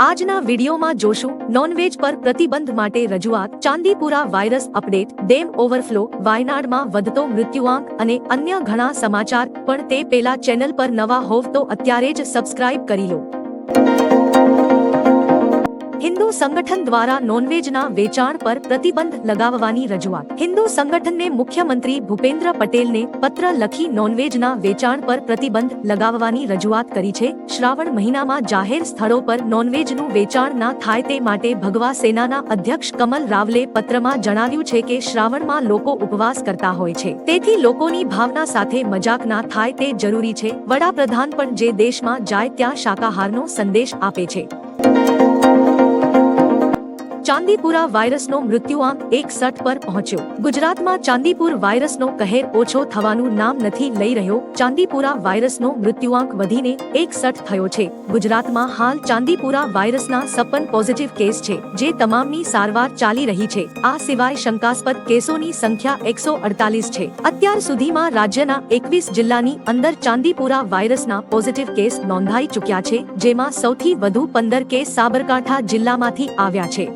આજના વિડીયોમાં જોશું નોનવેજ પર પ્રતિબંધ માટે રજૂઆત, Chandipura virus update, dam overflow, વાયનાડમાં વધતો મૃત્યુઆંક અને અન્ય ઘણા સમાચાર. પણ તે પહેલા ચેનલ પર નવા હોવ તો અત્યારે જ સબસ્ક્રાઇબ કરી લો. હિન્દુ સંગઠન દ્વારા નોનવેજના વેચાણ પર પ્રતિબંધ લગાવવાની રજૂઆત. હિન્દુ સંગઠનને મુખ્યમંત્રી ભૂપેન્દ્ર પટેલને પત્ર લખી નોનવેજના વેચાણ પર પ્રતિબંધ લગાવવાની રજૂઆત કરી છે. શ્રાવણ મહિનામાં જાહેર સ્થળો પર નોનવેજનું વેચાણ ના થાય તે માટે ભગવા સેનાના અધ્યક્ષ કમલ રાવલે પત્રમાં જણાવ્યું છે કે શ્રાવણમાં લોકો ઉપવાસ કરતા હોય છે, તેથી લોકોની ભાવના સાથે મજાક ના થાય તે જરૂરી છે. વડાપ્રધાન પણ જે દેશમાં જાય ત્યાં શાકાહારનો સંદેશ આપે છે. ચાંદીપુરા વાયરસનો મૃત્યુઆંક 61 પર પહોંચ્યો. ગુજરાતમાં ચાંદીપુર વાયરસનો કહેર ઓછો થવાનું નામ નથી લઈ રહ્યો. ચાંદીપુરા વાયરસનો મૃત્યુઆંક વધીને 61 થયો છે. ગુજરાતમાં હાલ ચાંદીપુરા વાયરસના 56 પોઝિટિવ કેસ છે, જે તમામની સારવાર ચાલી રહી છે. આ સિવાય શંકાસ્પદ કેસોની સંખ્યા 148 છે. અત્યાર સુધીમાં રાજ્યના 21 જિલ્લાની અંદર ચાંદીપુરા વાયરસના પોઝિટિવ કેસ નોંધાઈ ચૂક્યા છે, જેમાં સૌથી વધુ 15 કેસ સાબરકાંઠા જિલ્લામાંથી આવ્યા છે.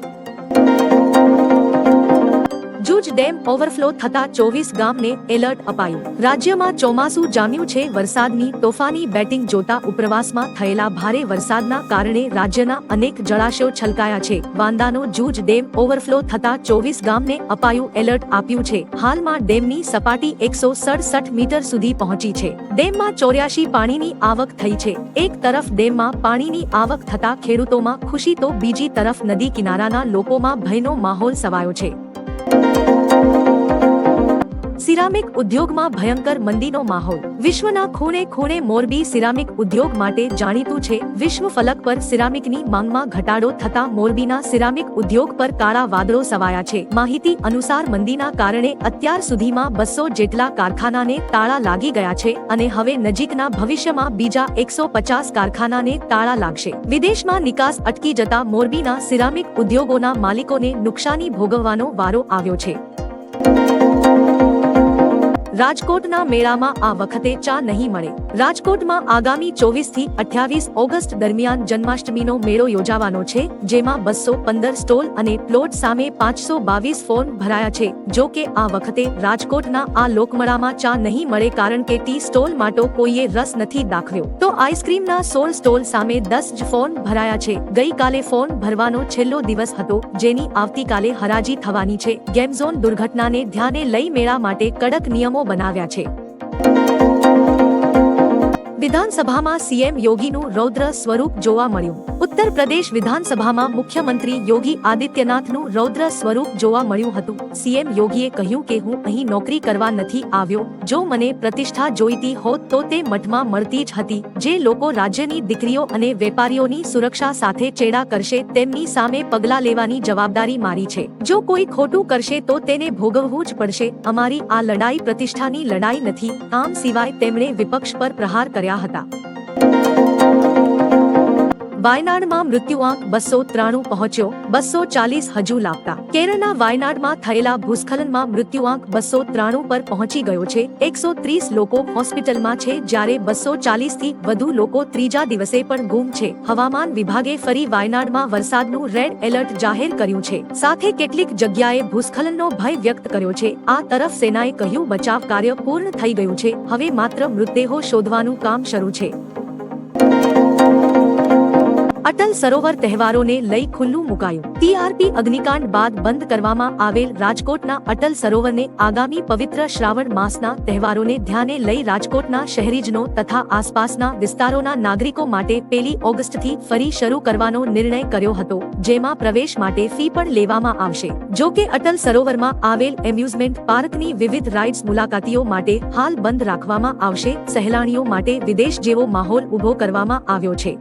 જૂજ ડેમ ઓવરફ્લો થતા 24 ગામને એલર્ટ અપાયું. રાજ્યમાં ચોમાસું જામ્યું છે. વરસાદની તોફાની બેટિંગ જોતા ઉપરવાસમાં થયેલા ભારે વરસાદના કારણે રાજ્યના અનેક જળાશયો છલકાયા છે. વાંદાનો જૂજ ડેમ ઓવરફ્લો થતા 24 ગામને અપાયું એલર્ટ આપ્યું છે. હાલમાં ડેમની સપાટી 167 મીટર સુધી પહોંચી છે. ડેમમાં 84 પાણીની આવક થઈ છે. એક તરફ ડેમમાં પાણીની આવક થતા ખેડૂતોમાં ખુશી તો બીજી તરફ નદી કિનારાના લોકોમાં ભયનો માહોલ છવાયો છે. સિરામિક ઉદ્યોગમાં ભયંકર મંદીનો માહોલ. વિશ્વના ખૂણે ખૂણે મોરબી સિરામિક ઉદ્યોગ માટે જાણીતું છે. વિશ્વ ફલક પર સિરામિકની માંગમાં ઘટાડો થતા મોરબીના સિરામિક ઉદ્યોગ પર કાળા વાદળો છવાયા છે. માહિતી અનુસાર મંદીના કારણે અત્યાર સુધીમાં 200 જેટલા કારખાનાને તાળા લાગી ગયા છે અને હવે નજીકના ભવિષ્યમાં બીજા 150 કારખાનાને તાળા લાગશે. વિદેશમાં નિકાસ અટકી જતા મોરબીના સિરામિક ઉદ્યોગોના માલિકોને નુકસાની ભોગવવાનો વારો આવ્યો છે. રાજકોટના મેળામાં આ વખતે ચા નહીં મળે. રાજકોટમાં આગામી 24 થી 28 ઓગસ્ટ દરમિયાન જન્માષ્ટમીનો મેળો યોજાવાનો છે, જેમાં 215 સ્ટોલ અને પ્લોટ સામે 522 ફોર્મ ભરાયા છે. જો કે આ વખતે રાજકોટના આ લોકમેળામાં ચા નહીં મળે, કારણ કે ટી સ્ટોલ માટે કોઈએ રસ નથી દાખવ્યો. તો આઈસ્ક્રીમના 16 સ્ટોલ સામે 10 જ ફોર્મ ભરાયા છે. ગઈકાલે ફોર્મ ભરવાનો છેલ્લો દિવસ હતો, જેની આવતીકાલે હરાજી થવાની છે. ગેમઝોન દુર્ઘટનાને ધ્યાને લઈ મેળા માટે કડક નિયમો બનાવ્યા છે. વિધાનસભામાં સીએમ યોગીનું રૌદ્ર સ્વરૂપ જોવા મળ્યું. ઉત્તર પ્રદેશ વિધાનસભામાં મુખ્યમંત્રી યોગી આદિત્યનાથનું રૌદ્ર સ્વરૂપ જોવા મળ્યું હતું. સીએમ યોગીએ કહ્યું કે હું અહીં નોકરી કરવા નથી આવ્યો. જો મને પ્રતિષ્ઠા જોઈતી હોત તો તે મઠમાં મળતી જ હતી. જે લોકો રાજ્યની દીકરીઓ અને વેપારીઓની સુરક્ષા સાથે ચેડા કરશે તેમની સામે પગલાં લેવાની જવાબદારી મારી છે. જો કોઈ ખોટું કરશે તો તેને ભોગવવું જ પડશે. અમારી આ લડાઈ પ્રતિષ્ઠાની લડાઈ નથી. આમ સિવાય તેમણે વિપક્ષ પર પ્રહાર કર્યા હતા. વાયનાડમાં મૃત્યુઆંક 293 પહોંચ્યો. 240 હજુ લાપતા. કેરળના વાયનાડમાં થયેલા ભૂસ્ખલનમાં મૃત્યુઆંક 293 પર પહોંચી ગયો છે. 130 લોકો હોસ્પિટલમાં છે, જ્યારે 240 થી વધુ લોકો ત્રીજા દિવસે પણ ગુમ છે. હવામાન વિભાગે ફરી વાયનાડમાં વરસાદનું રેડ એલર્ટ જાહેર કર્યું છે. સાથે કેટલીક જગ્યાએ ભૂસ્ખલનનો ભય વ્યક્ત કર્યો છે. આ તરફ સેનાએ કહ્યું બચાવ કાર્ય પૂર્ણ થઈ ગયું છે. હવે માત્ર મૃતદેહો શોધવાનું કામ શરૂ છે. અટલ સરોવર તહેવારોને લઈ ખુલ્લું મુકાયું. ટીઆરપી અગ્નિકાંડ બાદ બંધ કરવામાં આવેલ રાજકોટના અટલ સરોવરને આગામી પવિત્ર શ્રાવણ માસના તહેવારોને ધ્યાને લઈ રાજકોટના શહેરીજનો તથા આસપાસના વિસ્તારોના નાગરિકો માટે 1 ઓગસ્ટથી ફરી શરૂ કરવાનો નિર્ણય કર્યો હતો, જેમાં પ્રવેશ માટે ફી પણ લેવામાં આવશે. જો કે અટલ સરોવરમાં આવેલ એમ્યુઝમેન્ટ પાર્કની વિવિધ રાઇડ્સ મુલાકાતીઓ માટે હાલ બંધ રાખવામાં આવશે. સહેલાણીઓ માટે વિદેશ જેવો માહોલ ઊભો કરવામાં આવ્યો છે.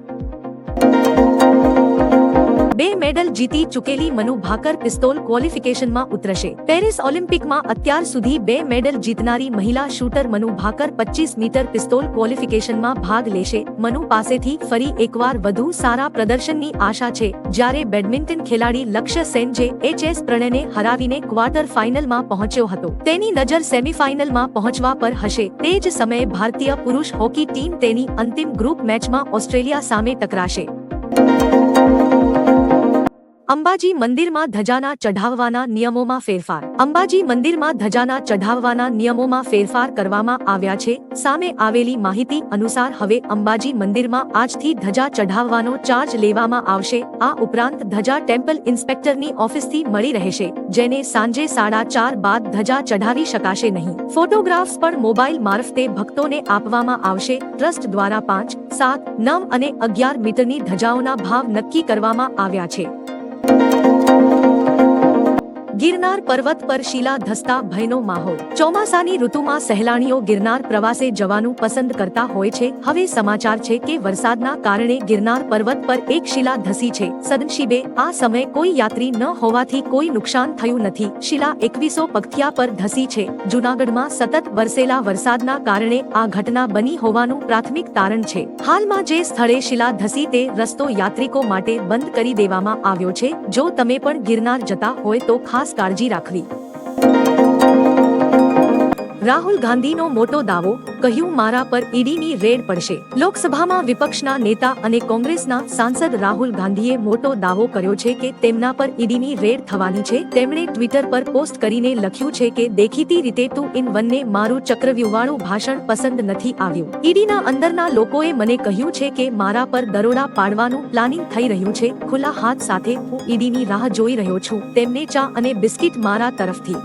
2 મેડલ જીતી ચૂકેલી મનુ ભાકર પિસ્તોલ ક્વોલિફિકેશનમાં ઉતરશે. પેરિસ ઓલિમ્પિકમાં અત્યાર સુધી 2 મેડલ જીતનારી મહિલા shooter Manu Bhaker 25 metre pistol ક્વોલિફિકેશનમાં ભાગ લેશે. મનુ પાસેથી ફરી એકવાર વધુ સારા પ્રદર્શનની આશા છે. જ્યારે બેડમિન્ટન ખેલાડી લક્ષ્ય સેન જે એચ.એસ. પ્રણયને હરાવીને ક્વાર્ટર ફાઇનલમાં પહોંચ્યો હતો, તેની નજર સેમીફાઇનલમાં પહોંચવા પર હશે. તે જ સમયે ભારતીય પુરુષ હોકી ટીમ તેની અંતિમ ગ્રુપ મેચમાં ઓસ્ટ્રેલિયા સામે ટકરાશે. અંબાજી મંદિરમાં ધજાના ચઢાવવાના નિયમોમાં ફેરફાર. અંબાજી મંદિરમાં ધજાના ચઢાવવાના નિયમોમાં ફેરફાર કરવામાં આવ્યા છે. સામે આવેલી માહિતી અનુસાર હવે અંબાજી મંદિરમાં આજથી ધજા ચઢાવવાનો ચાર્જ લેવામાં આવશે. આ ઉપરાંત ધજા ટેમ્પલ ઇન્સ્પેક્ટરની ઓફિસથી મળી રહેશે, જેને સાંજે 4:30 બાદ ધજા ચઢાવી શકાશે નહીં. ફોટોગ્રાફ્સ પણ મોબાઈલ મારફતે ભક્તોને આપવામાં આવશે. ટ્રસ્ટ દ્વારા 5, 7, 9 અને 11 મીટરની ધજાઓના ભાવ નક્કી કરવામાં આવ્યા છે. ગિરનાર પર્વત પર શિલા ધસતા ભયનો માહોલ. ચોમાસાની ઋતુમાં સહેલાણીઓ ગિરનાર પ્રવાસે જવાનું પસંદ કરતા હોય છે. હવે સમાચાર છે કે વરસાદના કારણે ગિરનાર પર્વત પર એક શિલા ધસી છે. સદનસીબે આ સમયે કોઈ યાત્રી ન હોવાથી કોઈ નુકસાન થયું નથી. શિલા 2100 પગથિયા પર ધસી છે. જૂનાગઢમાં સતત વરસેલા વરસાદના કારણે આ ઘટના બની હોવાનું પ્રાથમિક તારણ છે. હાલમાં જે સ્થળે શિલા ધસી તે રસ્તો યાત્રિકો માટે બંધ કરી દેવામાં આવ્યો છે. જો તમે પણ ગિરનાર જતા હોય તો ખાસ કાળજી રાખવી. રાહુલ ગાંધીનો મોટો દાવો, કહ્યું મારા પર ઈડીની રેડ પડશે. લોકસભામાં વિપક્ષના નેતા અને કોંગ્રેસના સાંસદ રાહુલ ગાંધીએ મોટો દાવો કર્યો છે કે તેમના પર ઈડીની રેડ થવાની છે. તેમણે ટ્વિટર પર પોસ્ટ કરીને લખ્યું છે કે દેખીતી રીતે 2-in-1 ને મારું ચક્રવ્યૂહવાળું ભાષણ પસંદ નથી આવ્યું. ઈડીના અંદરના લોકોએ મને કહ્યું છે કે મારા પર દરોડા પાડવાનું પ્લાનિંગ થઈ રહ્યું છે. ખુલ્લા હાથ સાથે હું ઈડીની રાહ જોઈ રહ્યો છું. તેમને ચા અને બિસ્કિટ મારા તરફથી